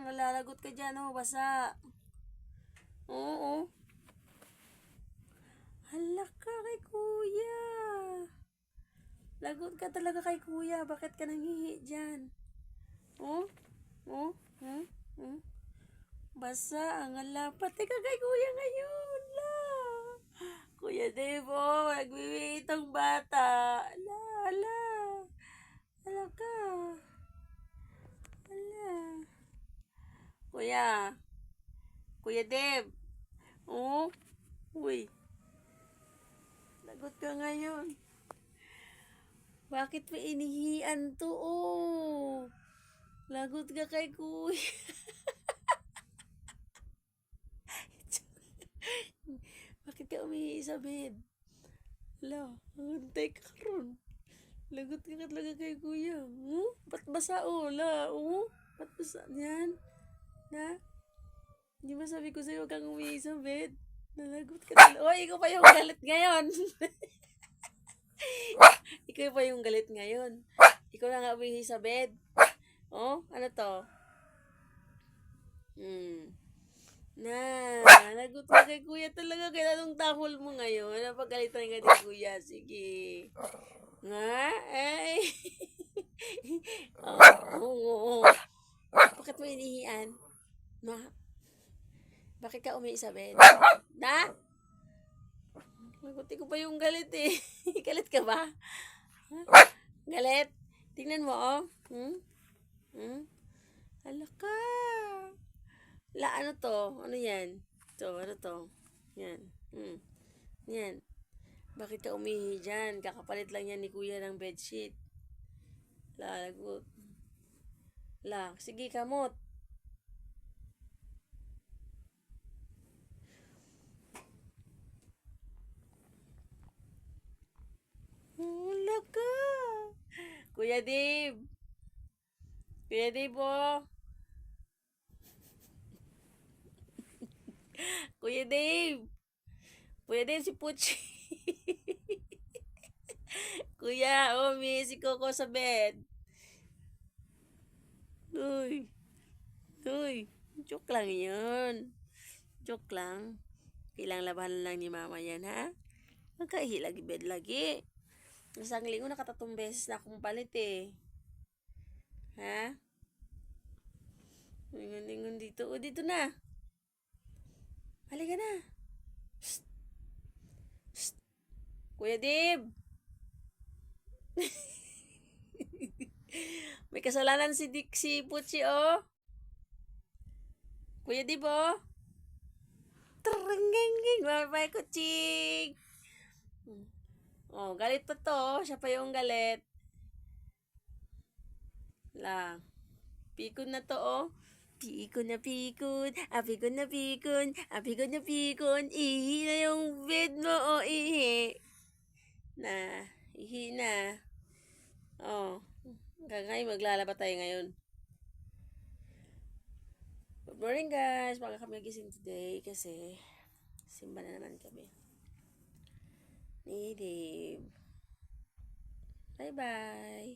Malalagot ka dyan, oh, basa. Oo. Hala ka kay kuya. Lagot ka talaga kay kuya. Bakit ka nanghihi dyan? Oh? Oh? Basa ang alapat. Teka kay kuya ngayon. La. Kuya Devo, nagwiwit ang bata. Ala, ala. Ala ka. Ala. Kuya. Kuya Dev. Oh? Uy. Lagot ka ngayon. Bakit mo inihian to, oh? Lagot ka kay kuya. Bakit ka umihi sa bed? Hala, hantay ka ron. Lagot ka talaga kay kuya. Ba't basa, oh? La, oh? Ba't basa yan? Na? Hindi ba sabi ko sa'yo, huwag kang umihi sa bed? Nalagot ka talaga. Oy, ikaw pa yung galit ngayon. Ikaw pa yung galit ngayon. Ikaw na nga umihi sa bed. Oh, ano to? Lagot ka kay kuya talaga. Kaya anong tahol mo ngayon? Napagalitan ka ni kuya. Sige. Nga? Ay. Oo. Bakit mo inihian? Ma? Bakit ka umihi sa bed? Da? Lagutin ko pa yung galit eh. Galit ka ba? Galit? Tingnan mo, oh. Hala ka. La, ano to? Ano yan? To, ano to? Yan. Yan. Bakit ka umihi dyan? Kakapalit lang yan ni kuya ng bedsheet. La, lagot. La, sige, kamot. Hala ka. Kuya Dave. Kuya Dave, oh. Kuya Dave. Kuya Dave, si Puchi. Kuya, may si Coco sa bed. Uy. Joke lang yun. Joke lang. Kailang labahan lang ni mama yan, ha? Magkaihi bed lagi. Isang linggo nakatatong beses na akong palit eh. Ha? Lingon dito. O, dito na. Halika na. Shh. Shh. Kuya Dib. May kasalanan si Dixie Puchi, oh. Kuya Dib, oh. Trengengeng. Bye-bye, kuching. Oh, galit pa to. Siya pa yung galit. La. Pikon na to, oh. Pikon na pikon. Pikon na pikon. Pikon na pikon. Ihi na yung bed mo, oh. Ihi. Na. Ihi na. Oh. Hanggang maglalaba tayo ngayon. Good morning, guys. Baka kami nagising today kasi simba na naman kami. Ni Dave. Bye-bye.